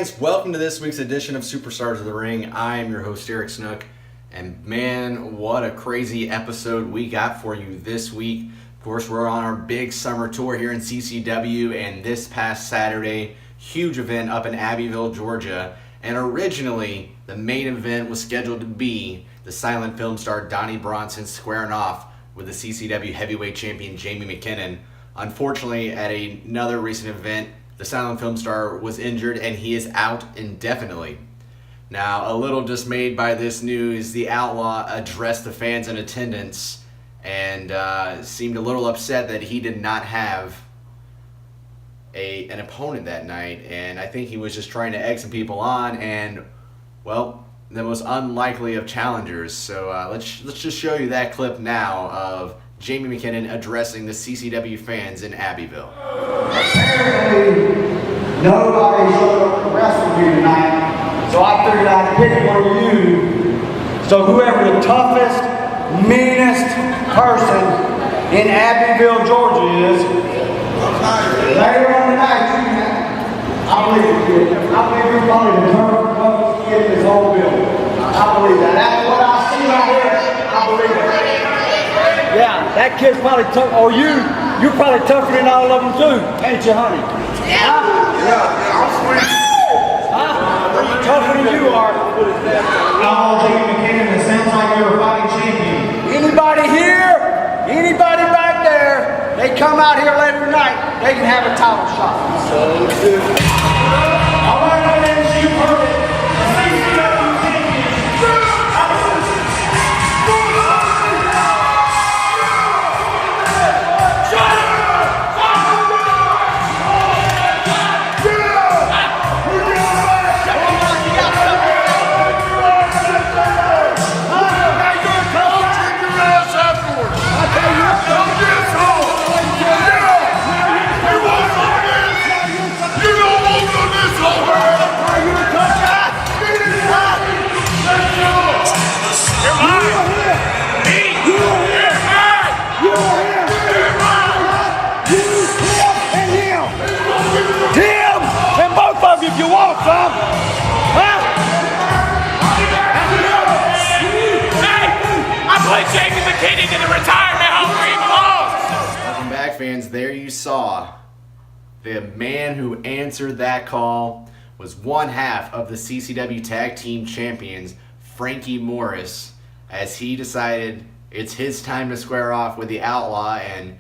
fans, welcome to this week's edition of Superstars of the Ring. I am your host, Eric Snook, and man, what a crazy episode we got for you this week. Of course, we're on our big summer tour here in CCW, and this past Saturday, huge event up in Abbeville, Georgia, and originally the main event was scheduled to be the silent film star Donnie Bronson squaring off with the CCW heavyweight champion Jamie McKinnon. Unfortunately, at another recent event, the silent film star was injured and he is out indefinitely. Now, a little dismayed by this news, the Outlaw addressed the fans in attendance and seemed a little upset that he did not have an opponent that night. And I think he was just trying to egg some people on and, well, the most unlikely of challengers. So let's just show you that clip now of Jamie McKinnon addressing the CCW fans in Abbeville. Apparently, nobody showed up to wrestle you tonight, so I figured I'd pick one of you. So whoever the toughest, meanest person in Abbeville, Georgia is, later on tonight, I believe it, kid. I believe you're probably the toughest kid in this whole building. I believe that. That's what I see right here. I believe it. Yeah, that kid's probably tough. Or you're probably tougher than all of them too, ain't you, honey? Yeah. I'm sweet. Tougher than you are. Oh, Jamie McKinnon, it sounds like you're a fighting champion. Anybody here? Anybody back there? They come out here later tonight, they can have a title shot. So good. All right, fans, you heard it. CCW champion. If you want some, huh? Hey, I put Jamie McKinnon in the retirement home where he belongs. Welcome back, fans. There you saw the man who answered that call was one half of the CCW Tag Team Champions, Frankie Morris, as he decided it's his time to square off with the Outlaw. And,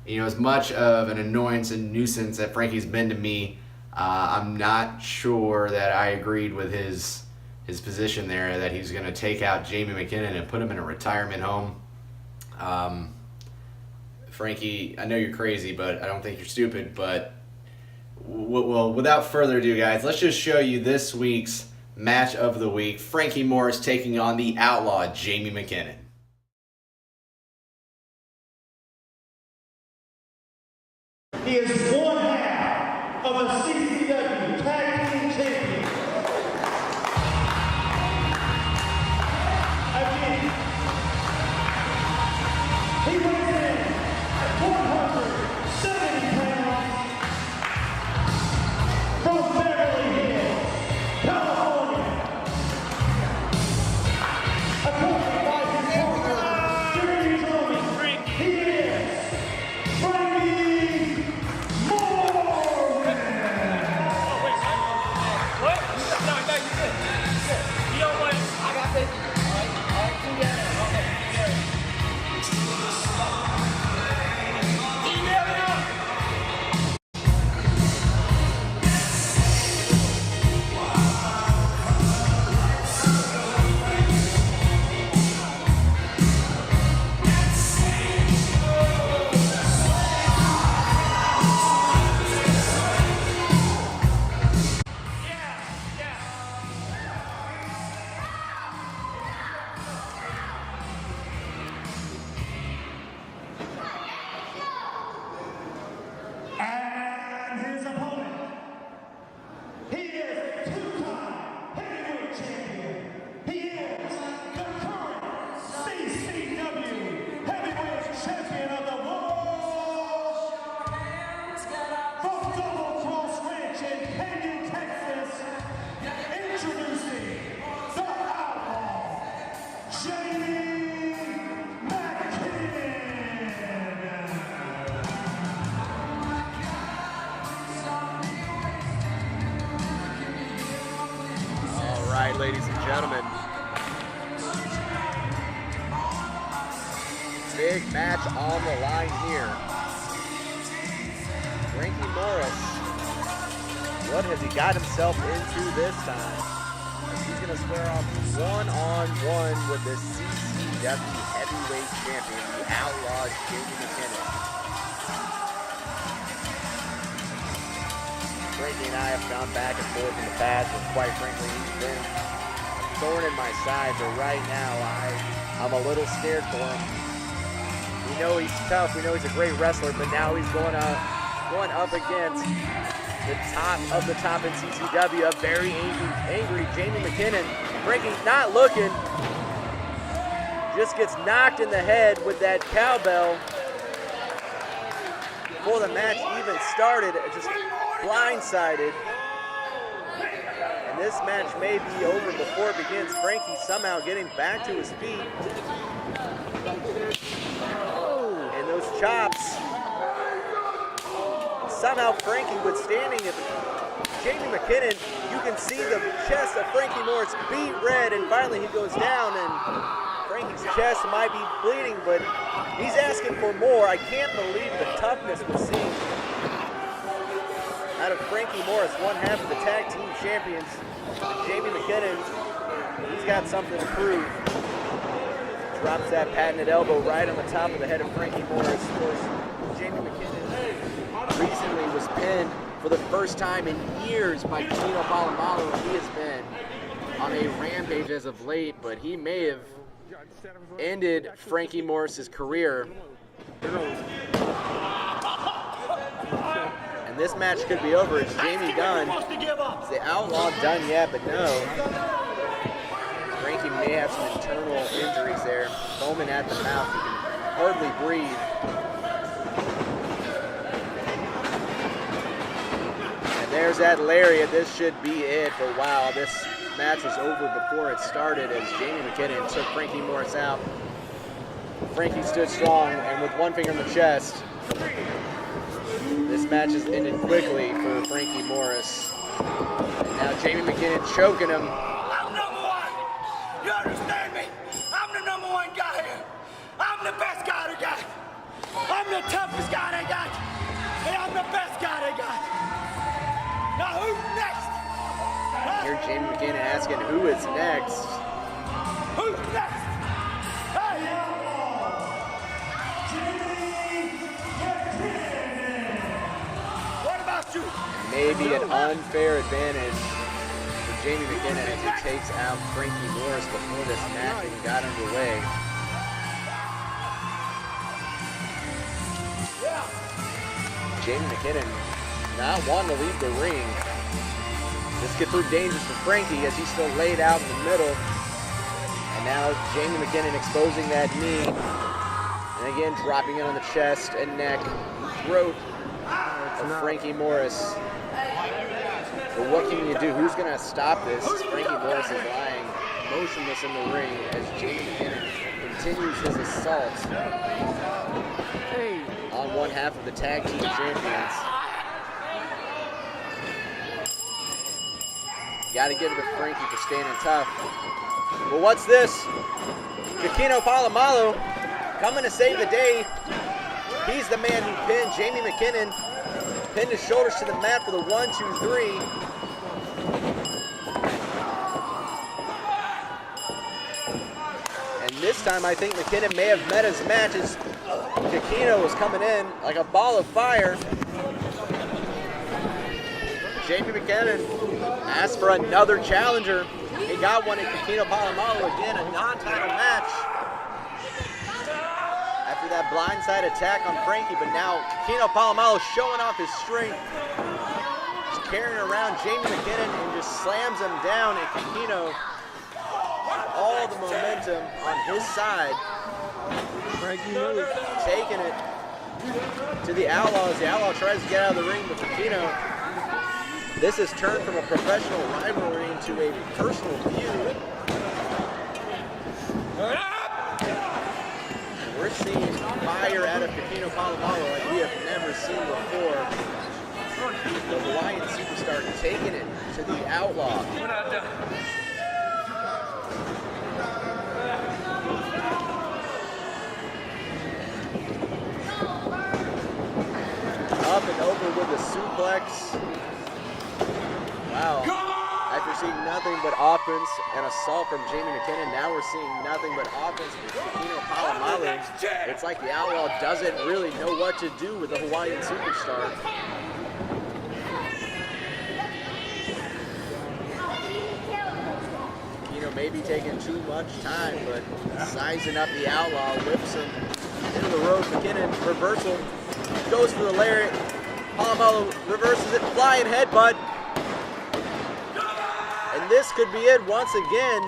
you know, as much of an annoyance and nuisance that Frankie's been to me, I'm not sure that I agreed with his position there, that he's going to take out Jamie McKinnon and put him in a retirement home. Frankie, I know you're crazy, but I don't think you're stupid. But, well, without further ado, guys, let's just show you this week's match of the week. Frankie Morris taking on the Outlaw, Jamie McKinnon. He is one half of the CCW Tag Team Champions. Again, he weighs in at 170 pounds from Beverly Hills, California. Accompanied by his gentlemen. Big match on the line here. Frankie Morris, what has he got himself into this time? He's going to square off one-on-one with the CCW Heavyweight Champion, the Outlaw Jamie McKinnon. Frankie and I have gone back and forth in the past, and quite frankly, he's been a thorn in my side, but right now I'm a little scared for him. We know he's tough, we know he's a great wrestler, but now he's going up against the top of the top in CCW, a very angry Jamie McKinnon. Frankie not looking, just gets knocked in the head with that cowbell before the match even started, just blindsided. And this match may be over before it begins. Frankie somehow getting back to his feet. And those chops. Somehow Frankie withstanding it. Jamie McKinnon, you can see the chest of Frankie Morris beat red, and finally he goes down, and Frankie's chest might be bleeding, but he's asking for more. I can't believe the toughness we're seeing out of Frankie Morris, one half of the tag team champions. Jamie McKinnon, he's got something to prove. Drops that patented elbow right on the top of the head of Frankie Morris. Of course, Jamie McKinnon recently was pinned for the first time in years by Kino Palomalo. He has been on a rampage as of late, but he may have ended Frankie Morris's career. And this match could be over. Is Jamie done? Is the Outlaw done yet? But no. Frankie may have some internal injuries there. Foaming at the mouth. He can hardly breathe. And there's that lariat. This should be it. But wow, this match was over before it started as Jamie McKinnon took Frankie Morris out. Frankie stood strong, and with one finger in the chest, this match has ended quickly for Frankie Morris. And now Jamie McKinnon choking him. I'm number one. You understand me? I'm the number one guy here. I'm the best guy they got. I'm the toughest guy they got. And I'm the best guy they got. Now who's next? Here Jamie McKinnon asking who is next. Who's next? Hey! What about you? Maybe an unfair advantage for Jamie McKinnon as he takes out Frankie Morris before this match even got underway. Jamie McKinnon not wanting to leave the ring. This could prove dangerous for Frankie as he's still laid out in the middle. And now Jamie McKinnon exposing that knee. And again dropping it on the chest and neck, throat of Frankie Morris. But what can you do? Who's going to stop this? Frankie Morris is lying motionless in the ring as Jamie McKinnon continues his assault on one half of the tag team champions. Got to give it to Frankie for standing tough. But what's this? Kino Palomalo coming to save the day. He's the man who pinned Jamie McKinnon. Pinned his shoulders to the mat for the 1, 2, 3. And this time I think McKinnon may have met his match as Kikino was coming in like a ball of fire. Jamie McKinnon asked for another challenger. He got one in Kikino Palomalo again, a non-title match. After that blindside attack on Frankie, but now Kikino Palomalo showing off his strength. Just carrying around Jamie McKinnon and just slams him down, and Kikino, all the momentum on his side. Frankie moves, taking it to the Outlaws. The Outlaw tries to get out of the ring, but Kikino, this has turned from a professional rivalry into a personal feud. We're seeing fire out of Kikino Palomalo like we have never seen before. The Hawaiian superstar taking it to the Outlaw. superplex. Wow. After seeing nothing but offense and assault from Jamie McKinnon, now we're seeing nothing but offense from Kikino Palomalu. It's like the Outlaw doesn't really know what to do with the Hawaiian superstar. Kikino may be taking too much time, but sizing up the Outlaw, whips him into the ropes. McKinnon reversal, goes for the lariat. Palomalu reverses it, flying headbutt. And this could be it once again.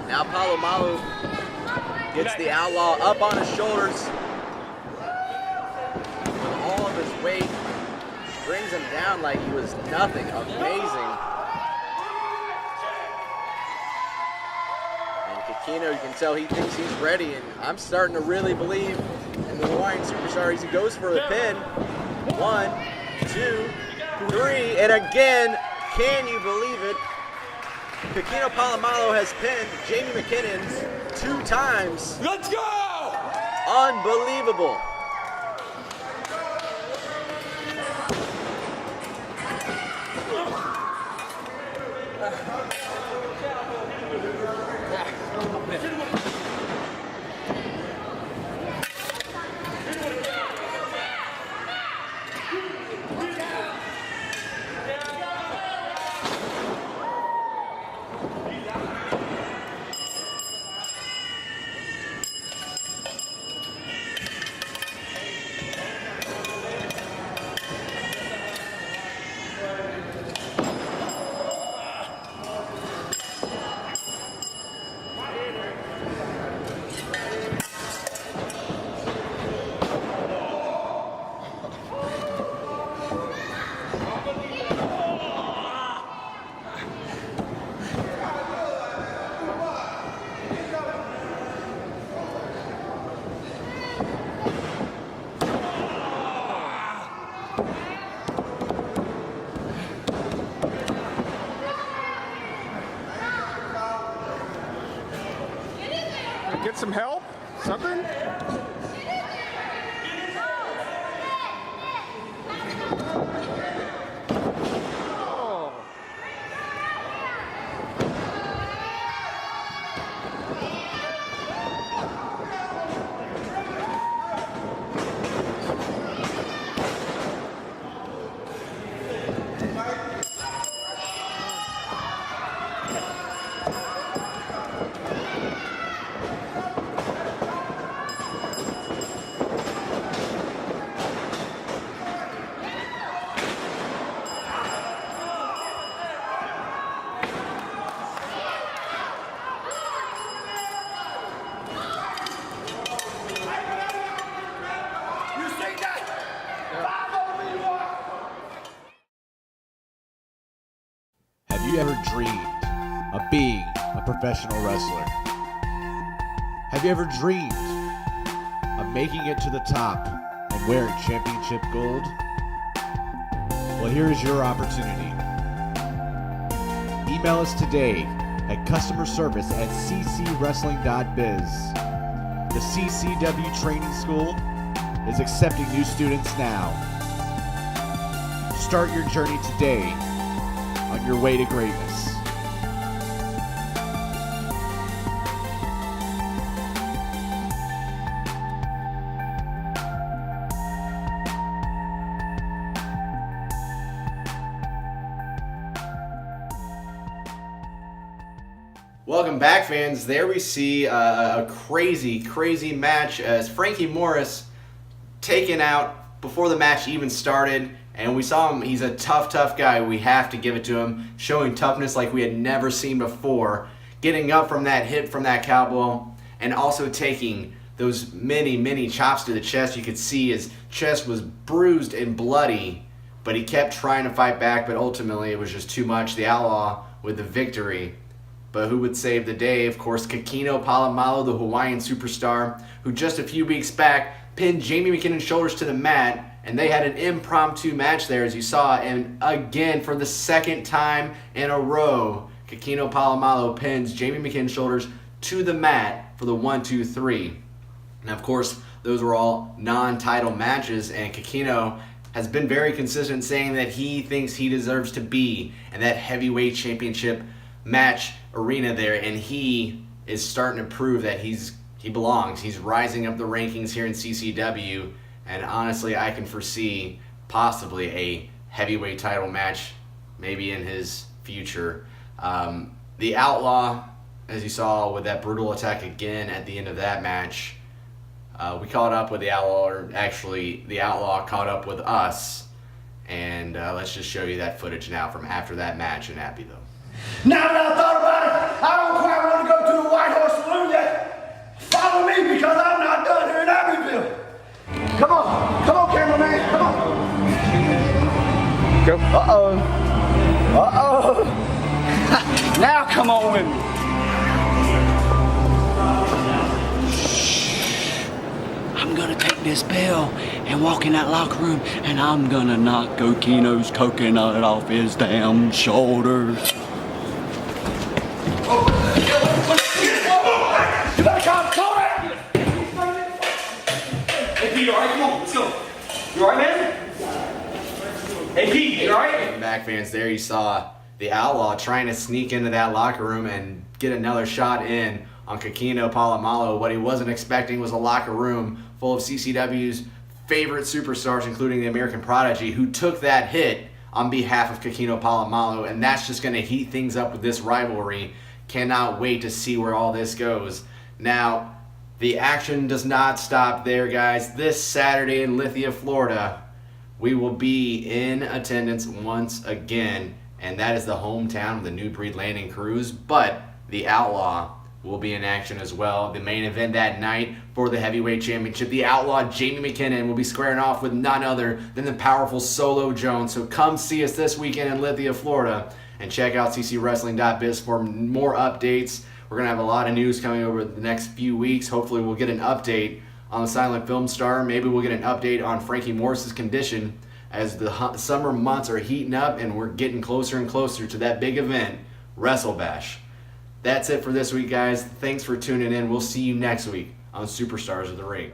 Now Palomalu gets the Outlaw up on his shoulders with all of his weight, brings him down like he was nothing. Amazing. Kikino, you can tell he thinks he's ready, and I'm starting to really believe in the Hawaiian superstar as he goes for the pin. 1, 2, 3, and again, can you believe it? Kikino Palomalu has pinned Jamie McKinnon 2 times. Let's go! Unbelievable. Get some help? Something? Oh. Have you ever dreamed of being a professional wrestler? Have you ever dreamed of making it to the top and wearing championship gold? Well, here is your opportunity. Email us today at customerservice@ccwrestling.biz. The CCW Training School is accepting new students now. Start your journey today on your way to greatness. Welcome back, fans. There we see a crazy match as Frankie Morris taken out before the match even started. And we saw him, he's a tough guy. We have to give it to him, showing toughness like we had never seen before. Getting up from that hit from that cowbell, and also taking those many chops to the chest. You could see his chest was bruised and bloody, but he kept trying to fight back, but ultimately it was just too much. The Outlaw with the victory. But who would save the day? Of course, Kikino Palomalu, the Hawaiian superstar, who just a few weeks back pinned Jamie McKinnon's shoulders to the mat. And they had an impromptu match there, as you saw. And again, for the second time in a row, Kikino Palomalo pins Jamie McKinnon's shoulders to the mat for the 1-2-3. And of course, those were all non-title matches, and Kikino has been very consistent saying that he thinks he deserves to be in that heavyweight championship match arena there, and he is starting to prove that he belongs. He's rising up the rankings here in CCW, and honestly, I can foresee possibly a heavyweight title match maybe in his future. The Outlaw, as you saw with that brutal attack again at the end of that match, we caught up with the Outlaw, or actually the Outlaw caught up with us, and let's just show you that footage now from after that match in Abbeville. Now that I thought about it, I don't quite want to go to the White Horse Saloon yet. Follow me because I'm not done here in Abbeville. Come on, cameraman, come on. Go. Now come on with me. I'm gonna take this bell and walk in that locker room, and I'm gonna knock Kokino's coconut off his damn shoulders. You better call that. Hey, Pete, all right? Come on, let's go. You all right, man? Hey, Pete, you all right? Welcome back, fans. There you saw the Outlaw trying to sneak into that locker room and get another shot in on Kikino Palomalo. What he wasn't expecting was a locker room full of CCW's favorite superstars, including the American Prodigy, who took that hit on behalf of Kikino Palomalo, and that's just going to heat things up with this rivalry. Cannot wait to see where all this goes. Now, the action does not stop there, guys. This Saturday in Lithia, Florida, we will be in attendance once again, and that is the hometown of the New Breed Landing Cruise, but the Outlaw will be in action as well. The main event that night for the heavyweight championship, the Outlaw Jamie McKinnon will be squaring off with none other than the powerful Solo Jones. So come see us this weekend in Lithia, Florida, and check out ccwrestling.biz for more updates. We're going to have a lot of news coming over the next few weeks. Hopefully we'll get an update on the Silent Film Star. Maybe we'll get an update on Frankie Morris's condition as the summer months are heating up and we're getting closer and closer to that big event, WrestleBash. That's it for this week, guys. Thanks for tuning in. We'll see you next week on Superstars of the Ring.